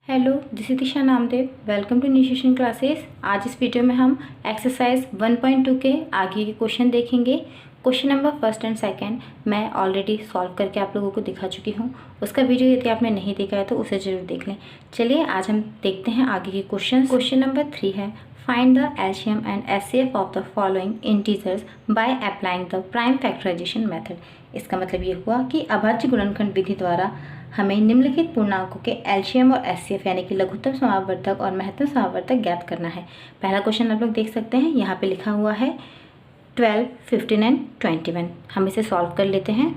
Hello, this is Disha Namdev. Welcome to nutrition classes. आज इस video में हम एक्सरसाइज 1.2 के आगे के क्वेश्चन देखेंगे। Question number first and second मैं ऑलरेडी सॉल्व करके आप लोगों को दिखा चुकी हूँ। उसका वीडियो यदि आपने नहीं देखा है तो उसे ज़रूर देख लें। चलिए आज हम देखते हैं आगे के क्वेश्चन। क्वेश्चन नंबर 3 है, find the LCM and HCF of the following integers by applying the prime factorisation method. इसका मतलब ये हुआ कि अभाज्य गुणनखंड विधि द्वारा हमें निम्नलिखित पूर्णांकों के एलसीएम और एचसीएफ यानी कि लघुत्तम समावर्तक और महत्तम समावर्तक ज्ञात करना है। पहला क्वेश्चन आप लोग देख सकते हैं, यहाँ पे लिखा हुआ है 12, 15 एंड 21। हम इसे सॉल्व कर लेते हैं।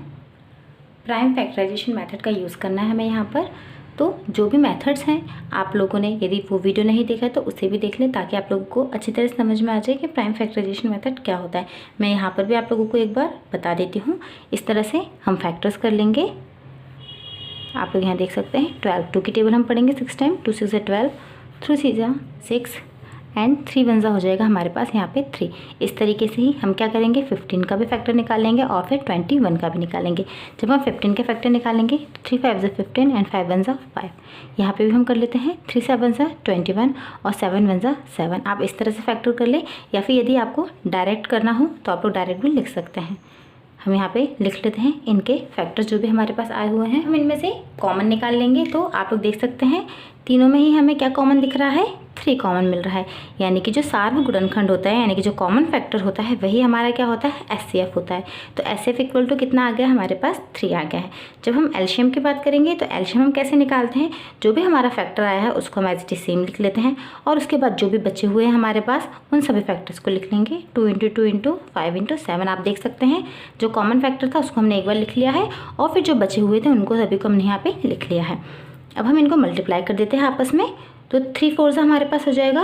प्राइम फैक्टराइजेशन मेथड का यूज़ करना है हमें यहाँ पर। तो जो भी मेथड्स हैं आप लोगों ने यदि वो वीडियो नहीं देखा तो उसे भी देख लें ताकि आप लोगों को अच्छी तरह समझ में आ जाए कि प्राइम फैक्टराइजेशन मेथड क्या होता है। मैं यहाँ पर भी आप लोगों को एक बार बता देती हूँ। इस तरह से हम फैक्टर्स कर लेंगे। आप लोग यहाँ देख सकते हैं 12, 2 की टेबल हम पढ़ेंगे 6 टाइम। 2 6 है 12, 3 6 6 एंड 3 1 हो जाएगा हमारे पास यहाँ पे 3। इस तरीके से ही हम क्या करेंगे, 15 का भी फैक्टर निकालेंगे और फिर 21 का भी निकालेंगे। जब हम 15 के फैक्टर निकालेंगे तो 3 5 15 एंड 5 1 5। यहाँ पे भी हम कर लेते हैं 3 7 21 और 7 1 7। आप इस तरह से फैक्टर कर ले, या फिर यदि आपको डायरेक्ट करना हो तो आप लोग डायरेक्ट भी लिख सकते हैं। हम यहाँ पे लिख लेते हैं इनके फैक्टर्स जो भी हमारे पास आए हुए हैं। हम इनमें से कॉमन निकाल लेंगे। तो आप लोग देख सकते हैं तीनों में ही हमें क्या कॉमन दिख रहा है, 3 कॉमन मिल रहा है। यानी कि जो सार्व गुणनखंड होता है यानी कि जो कॉमन फैक्टर होता है वही हमारा क्या होता है, एचसीएफ होता है। तो एचसीएफ इक्वल टू कितना आ गया हमारे पास, 3 आ गया है। जब हम एलसीएम की बात करेंगे तो एलसीएम हम कैसे निकालते हैं, जो भी हमारा फैक्टर आया है उसको हम एज इट इज सेम लिख लेते हैं और उसके बाद जो भी बचे हुए हैं हमारे पास उन सभी फैक्टर्स को लिख लेंगे। 2 × 2 × 5 × 7। आप देख सकते हैं जो कॉमन फैक्टर था उसको हमने एक बार लिख लिया है और फिर जो बचे हुए थे उनको सभी को हमने यहाँ पे लिख लिया है। अब हम इनको मल्टीप्लाई कर देते हैं आपस में। तो 3 4 हमारे पास हो जाएगा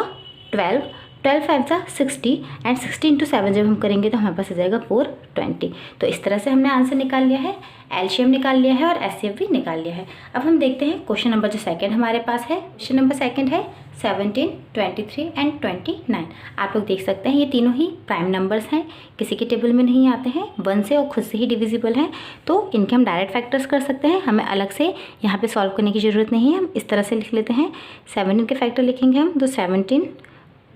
12, 12 5 60 एंड 60 × 7 जब हम करेंगे तो हमारे पास हो जाएगा 420। तो इस तरह से हमने आंसर निकाल लिया है, एलसीएम निकाल लिया है और एचसीएफ भी निकाल लिया है। अब हम देखते हैं क्वेश्चन नंबर जो सेकंड हमारे पास है। क्वेश्चन नंबर सेकंड है 17, 23 एंड 29। आप लोग देख सकते हैं ये तीनों ही प्राइम नंबर्स हैं, किसी के टेबल में नहीं आते हैं, 1 से और खुद से ही डिविजिबल हैं। तो इनके हम डायरेक्ट फैक्टर्स कर सकते हैं, हमें अलग से यहाँ पे सॉल्व करने की ज़रूरत नहीं है। हम इस तरह से लिख लेते हैं। 17 के फैक्टर लिखेंगे हम तो 17,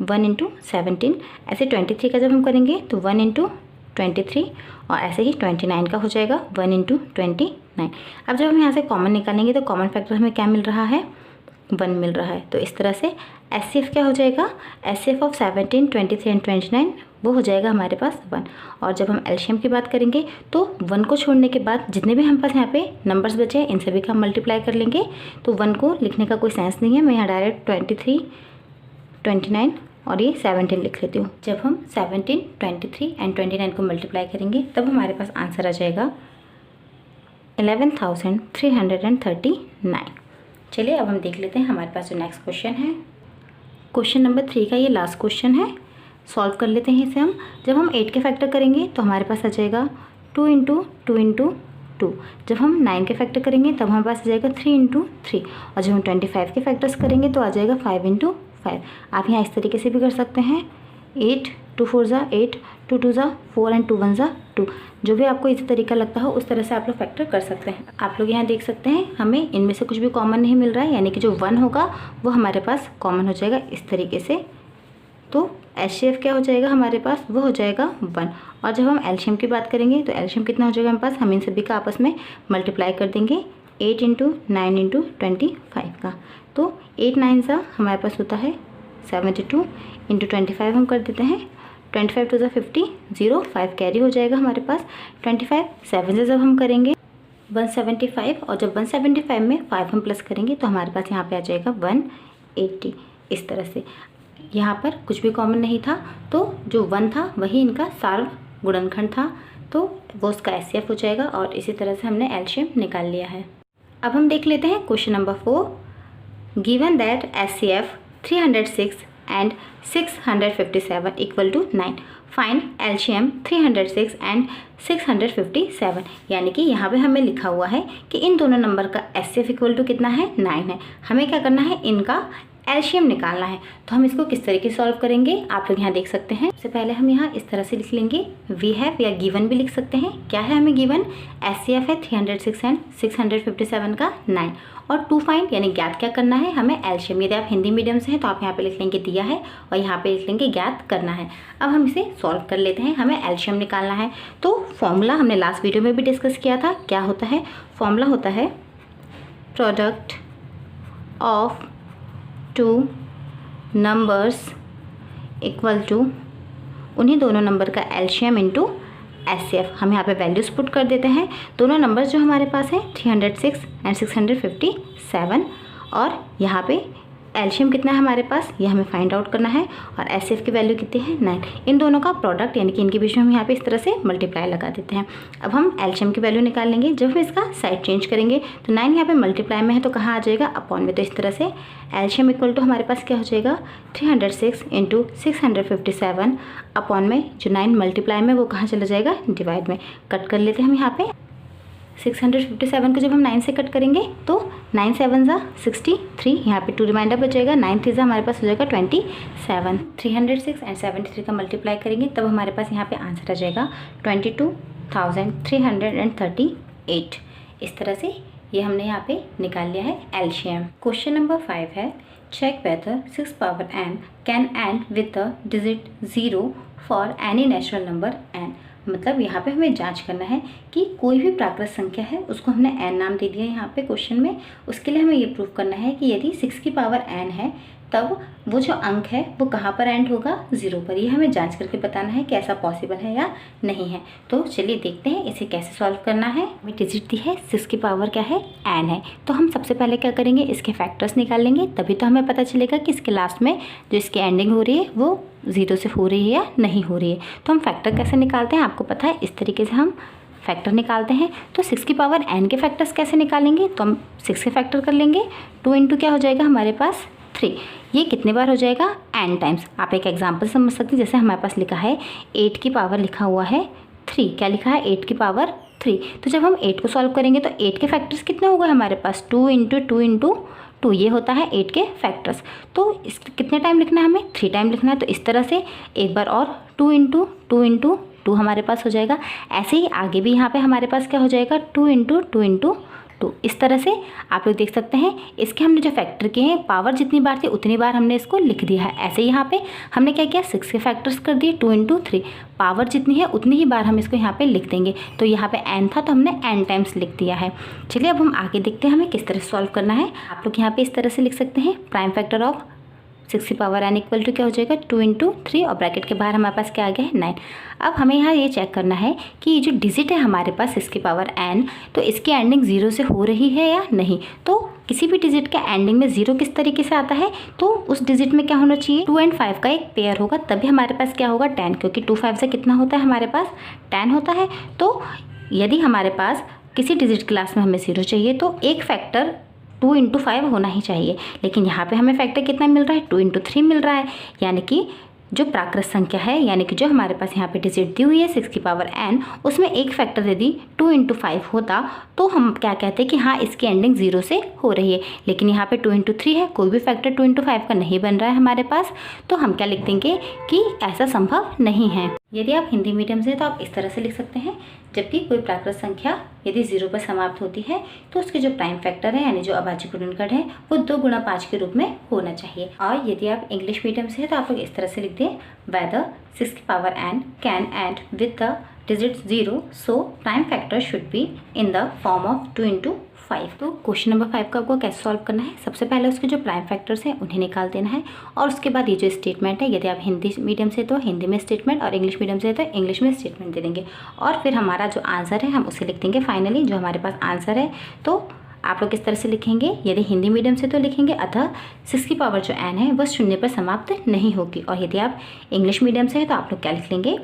1 × 17। ऐसे 23 का जब हम करेंगे तो 1 × 23 और ऐसे ही 29 का हो जाएगा 1 × 29। अब जब हम यहाँ से कॉमन निकालेंगे तो कॉमन फैक्टर हमें क्या मिल रहा है, 1 मिल रहा है। तो इस तरह से एचसीएफ क्या हो जाएगा, एचसीएफ ऑफ 17, 23 एंड 29 वो हो जाएगा हमारे पास 1। और जब हम एलसीएम की बात करेंगे तो 1 को छोड़ने के बाद जितने भी हम पास यहाँ पे नंबर्स बचे हैं इन सभी का हम मल्टीप्लाई कर लेंगे। तो 1 को लिखने का कोई सेंस नहीं है, मैं यहाँ डायरेक्ट 23, 29 और ये 17 लिख लेती हूँ। जब हम 17, 23 एंड 29 को मल्टीप्लाई करेंगे तब हमारे पास आंसर आ जाएगा 11,339। चलिए अब हम देख लेते हैं हमारे पास जो नेक्स्ट क्वेश्चन है। क्वेश्चन नंबर 3 का ये लास्ट क्वेश्चन है, सॉल्व कर लेते हैं इसे हम। जब हम 8 के फैक्टर करेंगे तो हमारे पास आ जाएगा 2 × 2 × 2। जब हम 9 के फैक्टर करेंगे तब हमारे पास आ जाएगा 3 × 3 और जब हम 25 के फैक्टर्स करेंगे तो आ जाएगा 5 × 5। आप यहाँ इस तरीके से भी कर सकते हैं। 8, 2 4 8, 2 2 4 एंड 2 1 2। जो भी आपको इसी तरीका लगता हो उस तरह से आप लोग फैक्टर कर सकते हैं। आप लोग यहाँ देख सकते हैं हमें इनमें से कुछ भी कॉमन नहीं मिल रहा है, यानी कि जो 1 होगा वो हमारे पास कॉमन हो जाएगा इस तरीके से। तो एचसीएफ क्या हो जाएगा हमारे पास, वो हो जाएगा 1। और जब हम एलसीएम की बात करेंगे तो एलसीएम कितना हो जाएगा हमारे पास, हम इन सभी का आपस में मल्टीप्लाई कर देंगे 8 × 9 × 25 का। तो 8 9 हमारे पास होता है 72 × 25 हम कर देते हैं। 25 2 50, 0 5 कैरी हो जाएगा हमारे पास। 25 7 से जब हम करेंगे 175 और जब 175 में 5 हम प्लस करेंगे तो हमारे पास यहाँ पे आ जाएगा 180। इस तरह से यहाँ पर कुछ भी कॉमन नहीं था, तो जो 1 था वही इनका सार्व गुणनखंड था, तो वो उसका एचसीएफ हो जाएगा और इसी तरह से हमने एलसीएम निकाल लिया है। अब हम देख लेते हैं question number 4। Given that HCF 306 and 657 equal to 9, find LCM 306 and 657। यानी कि यहाँ पे हमें लिखा हुआ है कि इन दोनों नंबर का एचसीएफ इक्वल टू कितना है, 9 है। हमें क्या करना है, इनका एलसीएम निकालना है। तो हम इसको किस तरीके से सॉल्व करेंगे आप लोग यहाँ देख सकते हैं। सबसे पहले हम यहाँ इस तरह से लिख लेंगे, वी हैव या गिवन भी लिख सकते हैं। क्या है हमें गिवन, एचसीएफ है 306 एंड 657 का 9 और टू फाइंड यानी ज्ञात क्या करना है हमें एलसीएम। यदि आप हिंदी मीडियम से हैं तो आप यहाँ पे लिख लेंगे दिया है और यहाँ पे लिख लेंगे ज्ञात करना है। अब हम इसे सॉल्व कर लेते हैं, हमें एलसीएम निकालना है। तो फॉर्मूला हमने लास्ट वीडियो में भी डिस्कस किया था, क्या होता है, फॉर्मूला होता है product of two numbers equal to उन्हीं दोनों नंबर का एलसीएम इंटू एचसीएफ। हम यहाँ पे वैल्यूज पुट कर देते हैं। दोनों नंबर्स जो हमारे पास हैं 306 एंड 657 और यहाँ पे एलसीएम कितना है हमारे पास ये हमें फाइंड आउट करना है और एचसीएफ की वैल्यू कितनी है 9। इन दोनों का प्रोडक्ट यानी कि इनके बीच में हम यहाँ पे इस तरह से मल्टीप्लाई लगा देते हैं। अब हम एलसीएम की वैल्यू निकाल लेंगे। जब हम इसका साइड चेंज करेंगे तो 9 यहाँ पे मल्टीप्लाई में है तो कहाँ आ जाएगा, अपॉन में। तो इस तरह से एलसीएम इक्वल टू हमारे पास क्या हो जाएगा 306 इंटू 657 अपॉन में जो 9 मल्टीप्लाई में वो कहाँ चला जाएगा, डिवाइड में। कट कर लेते हैं हम यहाँ पे 657 को जब हम 9 से कट करेंगे तो 9 7 ज़ा 63, यहाँ पे 2 रिमाइंडर बचेगा, 9 3 ज़ा हमारे पास हो जाएगा 27। 306 एंड 73 का मल्टीप्लाई करेंगे तब हमारे पास यहाँ पे आंसर आ जाएगा 22,338। इस तरह से ये हमने यहाँ पे निकाल लिया है एलसीएम। क्वेश्चन नंबर 5 है, check whether 6 power n can end with the digit 0 for any natural number n। मतलब यहाँ पे हमें जांच करना है कि कोई भी प्राकृत संख्या है उसको हमने n नाम दे दिया है यहाँ पे क्वेश्चन में। उसके लिए हमें ये प्रूव करना है कि यदि 6 की पावर n है तब वो जो अंक है वो कहाँ पर एंड होगा, 0 पर। ये हमें जांच करके बताना है कि ऐसा पॉसिबल है या नहीं है। तो चलिए देखते हैं इसे कैसे सॉल्व करना है। हमें डिजिट दी है 6 की पावर क्या है, n है। तो हम सबसे पहले क्या करेंगे, इसके फैक्टर्स निकाल लेंगे, तभी तो हमें पता चलेगा कि इसके लास्ट में जो इसकी एंडिंग हो रही है वो 0 से हो रही है या नहीं हो रही है। तो हम फैक्टर कैसे निकालते हैं आपको पता है, इस तरीके से हम फैक्टर निकालते हैं। तो 6 की पावर n के फैक्टर्स कैसे निकालेंगे, तो हम 6 के फैक्टर कर लेंगे, 2 इंटू क्या हो जाएगा हमारे पास 3। ये कितने बार हो जाएगा, n टाइम्स। आप एक एग्जांपल समझ सकते हैं, जैसे हमारे पास लिखा है 8 की पावर लिखा हुआ है 3, क्या लिखा है 8 की पावर 3। तो जब हम 8 को सॉल्व करेंगे तो 8 के फैक्टर्स कितने हो गए हमारे पास, 2 इंटू 2 इंटू 2, ये होता है 8 के फैक्टर्स। तो इस कितने टाइम लिखना है हमें, 3 टाइम लिखना है। तो इस तरह से एक बार और 2 इंटू 2 इंटू 2 हमारे पास हो जाएगा। ऐसे ही आगे भी यहाँ पे हमारे पास क्या हो जाएगा 2 इंटू 2 इंटू 2। इस तरह से आप लोग देख सकते हैं इसके हमने जो फैक्टर किए हैं पावर जितनी बार थी उतनी बार हमने इसको लिख दिया है। ऐसे ही यहाँ पे हमने क्या किया 6 के फैक्टर्स कर दिए 2 इंटू 3, पावर जितनी है उतनी ही बार हम इसको यहाँ पे लिख देंगे। तो यहाँ पे n था तो हमने n टाइम्स लिख दिया है। चलिए अब हम आगे देखते हैं हमें किस तरह से सॉल्व करना है। आप लोग यहाँ पे इस तरह से लिख सकते हैं, प्राइम फैक्टर ऑफ 6 की पावर n इक्वल टू क्या हो जाएगा 2 इंटू 3 और ब्रैकेट के बाहर हमारे पास क्या आ गया है 9। अब हमें यहाँ ये चेक करना है कि ये जो डिजिट है हमारे पास 6 की पावर n, तो इसकी एंडिंग 0 से हो रही है या नहीं। तो किसी भी डिजिट का एंडिंग में 0 किस तरीके से आता है, तो उस डिजिट में क्या होना चाहिए 2 एंड 5 का एक पेयर होगा, तभी हमारे पास क्या होगा 10, क्योंकि 2 5 से कितना होता है हमारे पास 10 होता है। तो यदि हमारे पास किसी डिजिट क्लास में हमें 0 चाहिए तो एक फैक्टर 2 इंटू 5 होना ही चाहिए, लेकिन यहाँ पे हमें फैक्टर कितना मिल रहा है 2 इंटू 3 मिल रहा है। यानी कि जो प्राकृत संख्या है, यानी कि जो हमारे पास यहाँ पे डिजिट दी हुई है 6 की पावर n, उसमें एक फैक्टर यदि 2 इंटू 5 होता तो हम क्या कहते हैं कि हाँ इसकी एंडिंग 0 से हो रही है। लेकिन यहाँ पे 2 इंटू 3 है, कोई भी फैक्टर 2 इंटू 5 का नहीं बन रहा है हमारे पास, तो हम क्या लिख देंगे कि ऐसा संभव नहीं है। यदि आप हिंदी मीडियम से तो आप इस तरह से लिख सकते हैं, जबकि कोई प्राकृत संख्या यदि 0 पर समाप्त होती है तो उसके जो प्राइम फैक्टर है यानी जो अभाज्य गुणनखंड है वो 2 गुणा 5 के रूप में होना चाहिए। और यदि आप इंग्लिश मीडियम से है तो आप लोग इस तरह से लिख दें, वेदर 6 की power n can end with the digit 0 so prime factor should be in the form of 2 into 5। तो क्वेश्चन नंबर 5 का आपको कैसे सॉल्व करना है, सबसे पहले उसके जो प्राइम फैक्टर्स हैं उन्हें निकाल देना है और उसके बाद ये जो स्टेटमेंट है, यदि आप हिंदी मीडियम से तो हिंदी में स्टेटमेंट और इंग्लिश मीडियम से तो इंग्लिश में स्टेटमेंट दे देंगे और फिर हमारा जो आंसर है हम उसे लिख देंगे फाइनली जो हमारे पास आंसर है। तो आप लोग किस तरह से लिखेंगे, यदि हिंदी मीडियम से तो लिखेंगे अतः 6 की पावर जो n है वह 0 पर समाप्त नहीं होगी, और यदि आप इंग्लिश मीडियम से है तो आप लोग क्या लिख लेंगे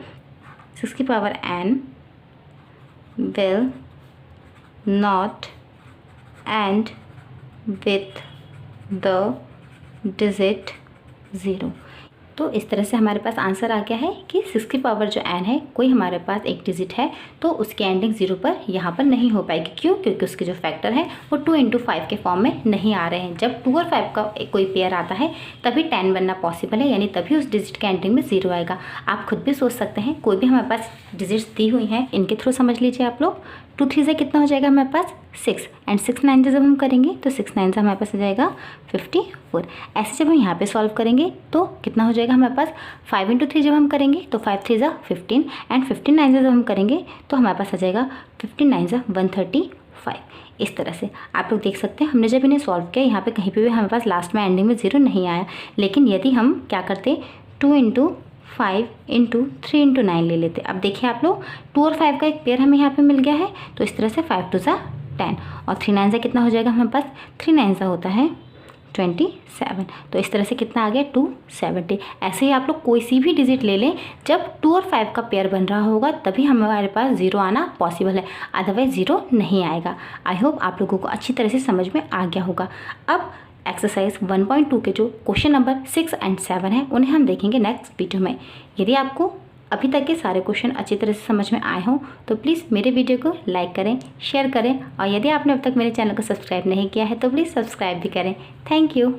6 की power n will not and with the digit 0। तो इस तरह से हमारे पास आंसर आ गया है कि 6 की पावर जो n है कोई हमारे पास एक डिजिट है तो उसकी एंडिंग 0 पर यहाँ पर नहीं हो पाएगी। क्यों? क्योंकि उसके जो फैक्टर है वो 2 × 5 के फॉर्म में नहीं आ रहे हैं। जब 2 और 5 का कोई पेयर आता है तभी 10 बनना पॉसिबल है, यानी तभी उस डिजिट के एंडिंग में 0 आएगा। आप खुद भी सोच सकते हैं, कोई भी हमारे पास डिजिट्स दी हुई हैं इनके थ्रू समझ लीजिए आप लोग। 2 3 से कितना हो जाएगा हमारे पास 6 एंड 6 9 से जब हम करेंगे तो 6 9 से हमारे पास आ जाएगा 54। ऐसे जब हम यहाँ पे सॉल्व करेंगे तो कितना हो जाएगा हमारे पास 5 × 3 जब हम करेंगे तो 5 3 = 15 एंड 15 9 से जब हम करेंगे तो हमारे पास आ जाएगा 15 9 = 135। इस तरह से आप लोग देख सकते हैं हमने जब इन्हें सॉल्व किया यहाँ पे कहीं पे भी हमारे पास लास्ट में एंडिंग में 0 नहीं आया। लेकिन यदि हम क्या करते 2 × 5 × 3 × 9 ले लेते। अब देखिए आप लोग 2 और 5 का एक पेयर हमें यहाँ पे मिल गया है तो इस तरह से 5 2 = 10 और 3 9 से कितना हो जाएगा हमारे पास 3 9 से होता है 27। तो इस तरह से कितना आ गया 270। ऐसे ही आप लोग कोई सी भी डिजिट ले लें, जब 2 और 5 का पेयर बन रहा होगा तभी हमारे पास 0 आना पॉसिबल है, अदरवाइज 0 नहीं आएगा। आई होप आप लोगों को अच्छी तरह से समझ में आ गया होगा। अब एक्सरसाइज 1.2 के जो क्वेश्चन नंबर 6 और 7 हैं उन्हें हम देखेंगे नेक्स्ट वीडियो में। यदि आपको अभी तक के सारे क्वेश्चन अच्छी तरह से समझ में आए हों तो प्लीज़ मेरे वीडियो को लाइक करें, शेयर करें और यदि आपने अब तक मेरे चैनल को सब्सक्राइब नहीं किया है तो प्लीज़ सब्सक्राइब भी करें। Thank you.